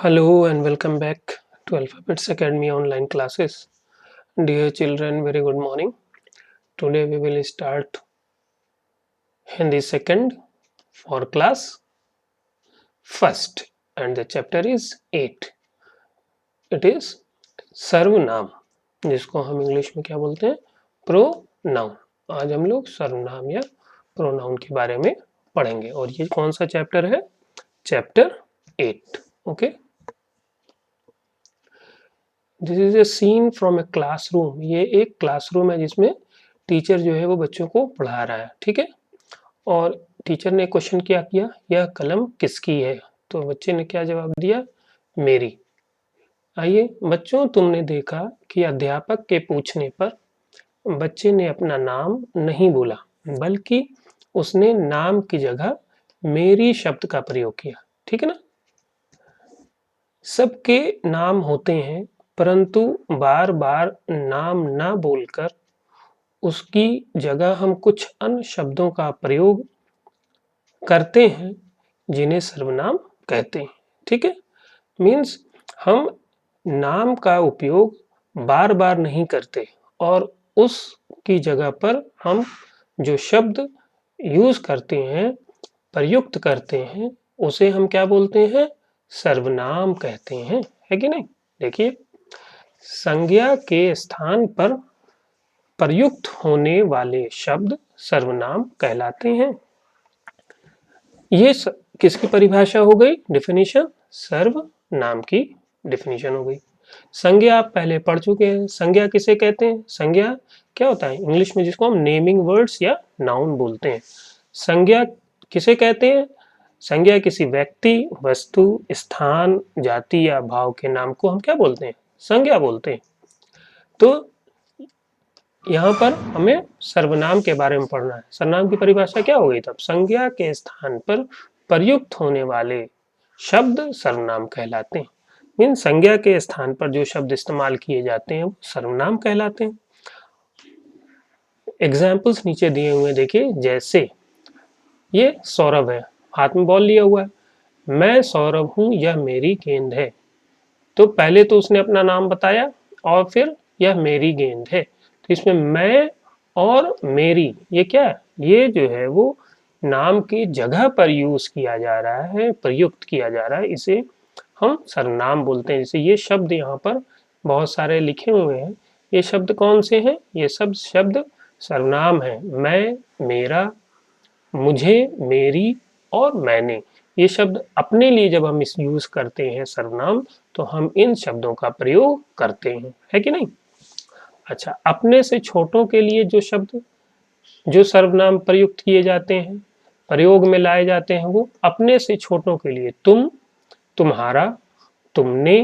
Hello and welcome back to Alphabets Academy online classes. Dear children, very good morning. Today we will start Hindi second for class first and the chapter is 8. It is सर्वनाम जिसको हम English में क्या बोलते हैं pronoun. आज हम लोग सर्वनाम या प्रोनाउन के बारे में पढ़ेंगे और ये कौन सा चैप्टर है? Chapter 8. Okay, this is a scene from a classroom. ये एक क्लासरूम है जिसमें टीचर जो है वो बच्चों को पढ़ा रहा है, ठीक है। और टीचर ने क्वेश्चन क्या किया, यह कलम किसकी है? तो बच्चे ने क्या जवाब दिया, मेरी। आइए बच्चों, तुमने देखा कि अध्यापक के पूछने पर बच्चे ने अपना नाम नहीं बोला, बल्कि उसने नाम की जगह मेरी शब्द का प्रयोग किया, ठीक है ना। सबके नाम होते हैं, परंतु बार बार नाम ना बोलकर उसकी जगह हम कुछ अन्य शब्दों का प्रयोग करते हैं जिन्हें सर्वनाम कहते हैं, ठीक है। मीन्स हम नाम का उपयोग बार बार नहीं करते और उसकी जगह पर हम जो शब्द यूज करते हैं, प्रयुक्त करते हैं, उसे हम क्या बोलते हैं? सर्वनाम कहते हैं, है कि नहीं। देखिए, संज्ञा के स्थान पर प्रयुक्त होने वाले शब्द सर्वनाम कहलाते हैं। ये किसकी परिभाषा हो गई? डेफिनेशन, सर्वनाम की डेफिनेशन हो गई। संज्ञा आप पहले पढ़ चुके हैं। संज्ञा किसे कहते हैं? संज्ञा क्या होता है इंग्लिश में, जिसको हम नेमिंग वर्ड्स या नाउन बोलते हैं। संज्ञा किसे कहते हैं? संज्ञा किसी व्यक्ति, वस्तु, स्थान, जाति या भाव के नाम को हम क्या बोलते हैं? संज्ञा बोलते हैं। तो यहाँ पर हमें सर्वनाम के बारे में पढ़ना है। सर्वनाम की परिभाषा क्या हो गई तब? संज्ञा के स्थान पर प्रयुक्त होने वाले शब्द सर्वनाम कहलाते हैं। मीन संज्ञा के स्थान पर जो शब्द इस्तेमाल किए जाते हैं वो सर्वनाम कहलाते हैं। एग्जाम्पल्स नीचे दिए हुए देखिए, जैसे ये सौरभ है, हाथ में बॉल लिया हुआ है। मैं सौरभ हूं, यह मेरी गेंद है। तो पहले तो उसने अपना नाम बताया और फिर यह मेरी गेंद है। तो इसमें मैं और मेरी, ये क्या है? ये जो है वो नाम की जगह पर यूज किया जा रहा है, प्रयुक्त किया जा रहा है, इसे हम सर्वनाम बोलते हैं। जैसे ये शब्द यहाँ पर बहुत सारे लिखे हुए हैं, ये शब्द कौन से हैं? ये सब शब्द सर्वनाम है। मैं, मेरा, मुझे, मेरी और मैंने, ये शब्द अपने लिए जब हम इस यूज करते हैं सर्वनाम, तो हम इन शब्दों का प्रयोग करते हैं, है कि नहीं। अच्छा, अपने से छोटों के लिए जो शब्द, जो सर्वनाम प्रयुक्त किए जाते हैं, प्रयोग में लाए जाते हैं, वो अपने से छोटों के लिए तुम, तुम्हारा, तुमने,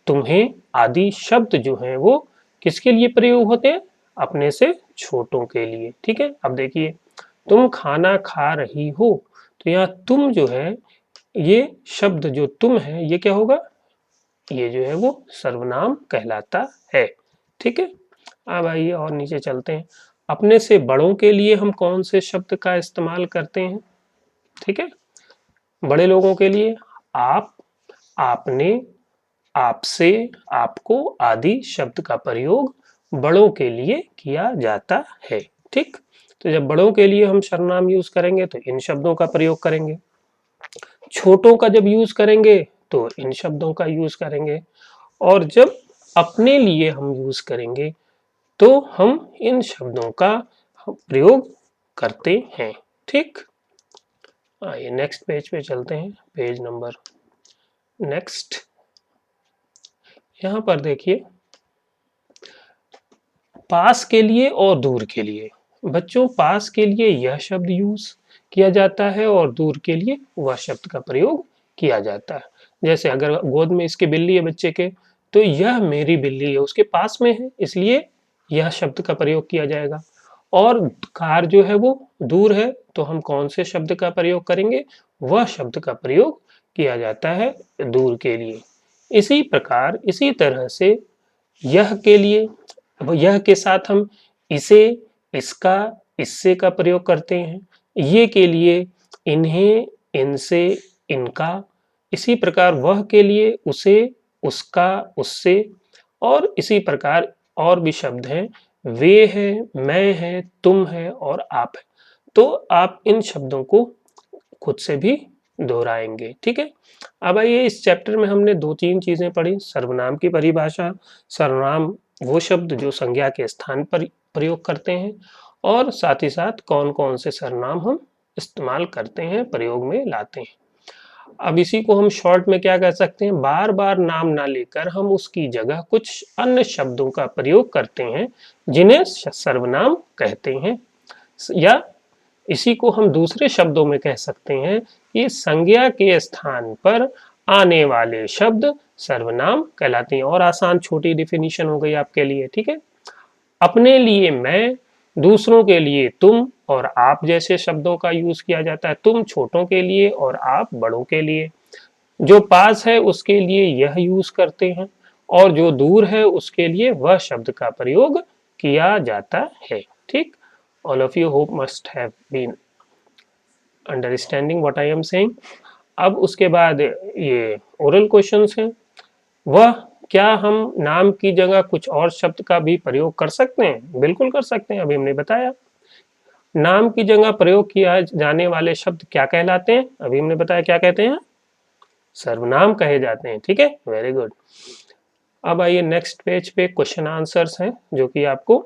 तुम्हें आदि शब्द जो हैं वो किसके लिए प्रयोग होते हैं? अपने से छोटों के लिए, ठीक है। अब देखिए, तुम खाना खा रही हो, तो यहाँ तुम जो है, ये शब्द जो तुम है, ये क्या होगा? ये जो है वो सर्वनाम कहलाता है, ठीक है। अब आइए और नीचे चलते हैं। अपने से बड़ों के लिए हम कौन से शब्द का इस्तेमाल करते हैं? ठीक है, बड़े लोगों के लिए आप, आपने, आपसे, आपको आदि शब्द का प्रयोग बड़ों के लिए किया जाता है, ठीक। तो जब बड़ों के लिए हम सर्वनाम यूज करेंगे तो इन शब्दों का प्रयोग करेंगे, छोटों का जब यूज करेंगे तो इन शब्दों का यूज करेंगे, और जब अपने लिए हम यूज करेंगे तो हम इन शब्दों का प्रयोग करते हैं, ठीक। आइए नेक्स्ट पेज पे चलते हैं, पेज नंबर नेक्स्ट। यहां पर देखिए, पास के लिए और दूर के लिए। बच्चों, पास के लिए यह शब्द यूज किया जाता है और दूर के लिए वह शब्द का प्रयोग किया जाता है। जैसे अगर गोद में इसके बिल्ली है बच्चे के, तो यह मेरी बिल्ली है, उसके पास में है, इसलिए यह शब्द का प्रयोग किया जाएगा। और कार जो है वो दूर है, तो हम कौन से शब्द का प्रयोग करेंगे? वह शब्द का प्रयोग किया जाता है दूर के लिए। इसी प्रकार, इसी तरह से यह के लिए, अब यह के साथ हम इसे, इसका, इससे का प्रयोग करते हैं। ये के लिए इन्हें, इनसे, इनका, इसी प्रकार वह के लिए उसे, उसका, उससे, और इसी प्रकार और भी शब्द हैं, वे है, मैं है, तुम है और आप है। तो आप इन शब्दों को खुद से भी दोहराएंगे। ठीक है, अब आइए इस चैप्टर में हमने दो तीन चीजें पढ़ी। सर्वनाम की परिभाषा, सर्वनाम वो शब्द जो संज्ञा के स्थान पर प्रयोग करते हैं, और साथ ही साथ कौन कौन से सर्वनाम हम इस्तेमाल करते हैं, प्रयोग में लाते हैं। अब इसी को हम शॉर्ट में क्या कह सकते हैं, बार बार नाम ना लेकर हम उसकी जगह कुछ अन्य शब्दों का प्रयोग करते हैं जिन्हें सर्वनाम कहते हैं। या इसी को हम दूसरे शब्दों में कह सकते हैं कि संज्ञा के स्थान पर आने वाले शब्द सर्वनाम कहलाते हैं। और आसान छोटी डिफिनीशन हो गई आपके लिए। ठीक है, अपने लिए मैं, दूसरों के लिए तुम और आप जैसे शब्दों का यूज किया जाता है। तुम छोटों के लिए और आप बड़ों के लिए। जो पास है उसके लिए यह यूज करते हैं, और जो दूर है उसके लिए वह शब्द का प्रयोग किया जाता है। ठीक, all of you hope must have been understanding what I am saying. अब उसके बाद ये ओरल क्वेश्चंस हैं। वह, क्या हम नाम की जगह कुछ और शब्द का भी प्रयोग कर सकते हैं? बिल्कुल कर सकते हैं, अभी हमने बताया। नाम की जगह प्रयोग किया जाने वाले शब्द क्या कहलाते हैं? अभी हमने बताया क्या कहते हैं, सर्वनाम कहे जाते हैं। ठीक है, वेरी गुड। अब आइए नेक्स्ट पेज पे क्वेश्चन आंसर्स हैं जो कि आपको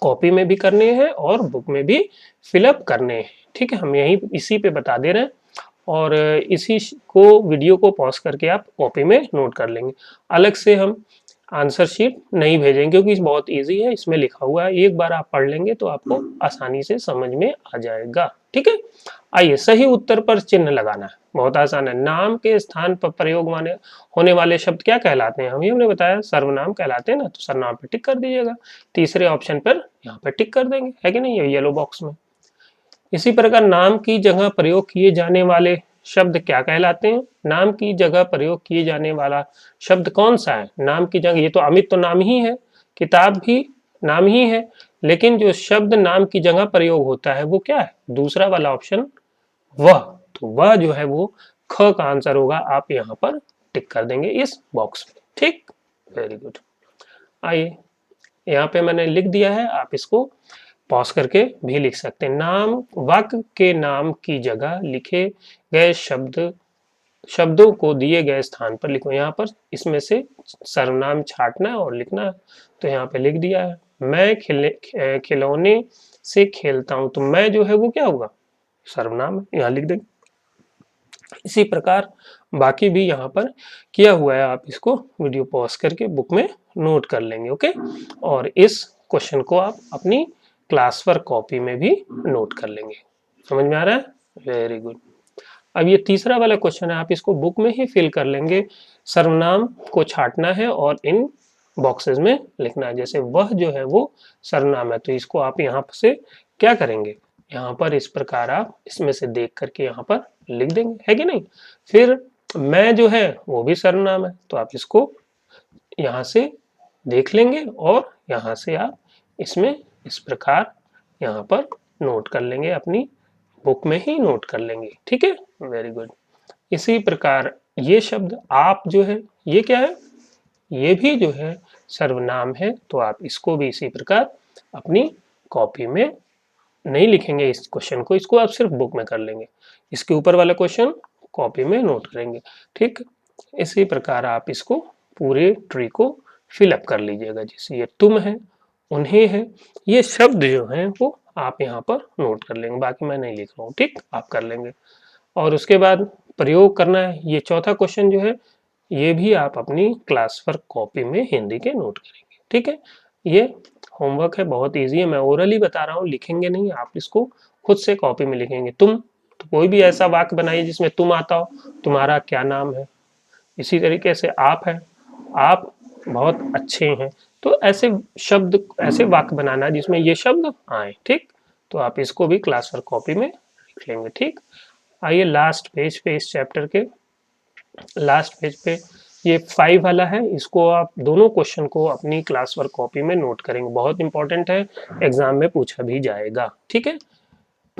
कॉपी में भी करने हैं और बुक में भी फिलअप करने हैं। ठीक है, हम यहीं इसी पे बता दे रहे हैं, और इसी को वीडियो को पॉज करके आप कॉपी में नोट कर लेंगे। अलग से हम आंसर शीट नहीं भेजेंगे क्योंकि बहुत इजी है, इसमें लिखा हुआ है, एक बार आप पढ़ लेंगे तो आपको आसानी से समझ में आ जाएगा। ठीक है, आइए सही उत्तर पर चिन्ह लगाना है, बहुत आसान है। नाम के स्थान पर प्रयोग होने वाले शब्द क्या कहलाते हैं? हमने बताया सर्वनाम कहलाते हैं ना, तो सर्वनाम पे टिक कर दीजिएगा। तीसरे ऑप्शन पर यहाँ पे टिक कर देंगे, है कि नहीं, ये येलो बॉक्स में। इसी प्रकार नाम की जगह प्रयोग किए जाने वाले शब्द क्या कहलाते हैं? नाम की जगह प्रयोग किए जाने वाला शब्द कौन सा है? नाम की जगह, ये तो अमित तो नाम ही है, किताब भी नाम ही है, लेकिन जो शब्द नाम की जगह प्रयोग होता है वो क्या है? दूसरा वाला ऑप्शन, वह। तो वह जो है वो ख का आंसर होगा। आप यहाँ पर टिक कर देंगे इस बॉक्स में। ठीक, वेरी गुड। आइए यहाँ पे मैंने लिख दिया है, आप इसको पॉज करके भी लिख सकते हैं। नाम, वाक्य के नाम की जगह लिखे गए शब्दों को दिए गए स्थान पर लिखो। यहाँ पर इसमें से सर्वनाम छांटना है और लिखना है, तो यहाँ पे लिख दिया है। मैं खिलौने से खेलता हूँ, तो मैं जो है वो क्या होगा, सर्वनाम है, यहाँ लिख देंगे। इसी प्रकार बाकी भी यहाँ पर किया हुआ है, आप इसको वीडियो पॉज करके बुक में नोट कर लेंगे। ओके, और इस क्वेश्चन को आप अपनी क्लास वर्क कॉपी में भी नोट कर लेंगे। समझ में आ रहा है? Very good. अब ये तीसरा वाला क्वेश्चन है, आप इसको बुक में ही फिल कर लेंगे। सर्वनाम को छांटना है और इन बॉक्सेस में लिखना है। जैसे वह जो है वो सर्वनाम है, तो इसको आप यहाँ से क्या करेंगे, यहाँ पर इस प्रकार आप इसमें से देख करके यहाँ पर लिख देंगे, है कि नहीं। फिर मैं जो है वो भी सर्वनाम है, तो आप इसको यहाँ से देख लेंगे और यहाँ से आप इसमें इस प्रकार यहाँ पर नोट कर लेंगे, अपनी बुक में ही नोट कर लेंगे। ठीक है, वेरी गुड। इसी प्रकार ये शब्द आप जो है ये क्या है, ये भी जो है सर्वनाम है, तो आप इसको भी इसी प्रकार अपनी कॉपी में नहीं लिखेंगे इस क्वेश्चन को, इसको आप सिर्फ बुक में कर लेंगे। इसके ऊपर वाला क्वेश्चन कॉपी में नोट करेंगे। ठीक, इसी प्रकार आप इसको पूरे ट्री को फिलअप कर लीजिएगा। जैसे ये तुम है, उन्हें है, ये शब्द जो हैं वो आप यहाँ पर नोट कर लेंगे, बाकी मैं नहीं लिख रहा हूँ। ठीक, आप कर लेंगे। और उसके बाद प्रयोग करना है, ये चौथा क्वेश्चन जो है ये भी आप अपनी क्लास वर्क कॉपी में हिंदी के नोट करेंगे। ठीक है, ये होमवर्क है, बहुत इजी है, मैं ओरली बता रहा हूँ, लिखेंगे नहीं, आप इसको खुद से कॉपी में लिखेंगे। तुम, तो कोई भी ऐसा वाक्य बनाइए जिसमें तुम आता हो, तुम्हारा क्या नाम है। इसी तरीके से आप है, आप बहुत अच्छे हैं, तो ऐसे शब्द, ऐसे वाक्य बनाना जिसमें ये शब्द आए। ठीक, तो आप इसको भी क्लास वर्क कॉपी में लिख लेंगे। ठीक, आइए लास्ट पेज पे, इस चैप्टर के लास्ट पेज पे ये 5 वाला है, इसको आप दोनों क्वेश्चन को अपनी क्लास वर्क कॉपी में नोट करेंगे, बहुत इंपॉर्टेंट है, एग्जाम में पूछा भी जाएगा। ठीक है,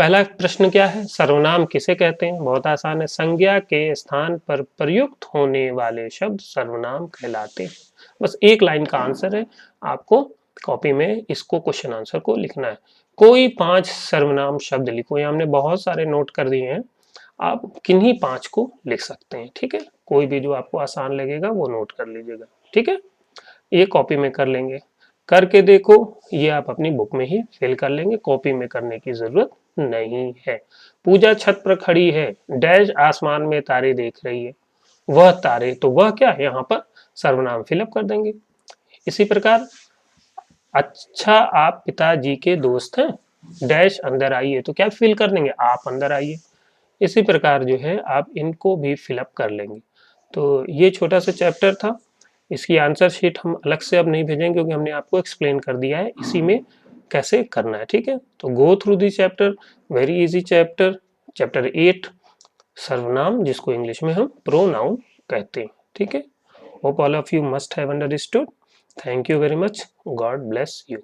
पहला प्रश्न क्या है, सर्वनाम किसे कहते हैं? बहुत आसान है, संज्ञा के स्थान पर प्रयुक्त होने वाले शब्द सर्वनाम कहलाते हैं। बस एक लाइन का आंसर है, आपको कॉपी में इसको क्वेश्चन आंसर को लिखना है। कोई 5 सर्वनाम शब्द लिखो, ये हमने बहुत सारे नोट कर दिए हैं, आप किन्हीं 5 को लिख सकते हैं। ठीक है, कोई भी जो आपको आसान लगेगा वो नोट कर लीजिएगा। ठीक है, ये कॉपी में कर लेंगे, करके देखो, ये आप अपनी बुक में ही फिल कर लेंगे, कॉपी में करने की जरूरत नहीं है। पूजा छत पर खड़ी है, डैश आसमान में तारे देख रही है, वह तारे, तो वह क्या है, यहाँ पर सर्वनाम फिलअप कर देंगे। इसी प्रकार, अच्छा आप पिताजी के दोस्त हैं, डैश अंदर आइए, तो क्या फिल कर देंगे, आप अंदर आइए। इसी प्रकार जो है आप इनको भी फिलअप कर लेंगे। तो ये छोटा सा चैप्टर था, इसकी आंसर शीट हम अलग से अब नहीं भेजेंगे क्योंकि हमने आपको एक्सप्लेन कर दिया है इसी में कैसे करना है। ठीक है, तो go through this chapter, very easy chapter, chapter 8, सर्वनाम जिसको इंग्लिश में हम प्रोनाउन कहते हैं। ठीक है, hope all of you must have understood. Thank you very much, God bless you.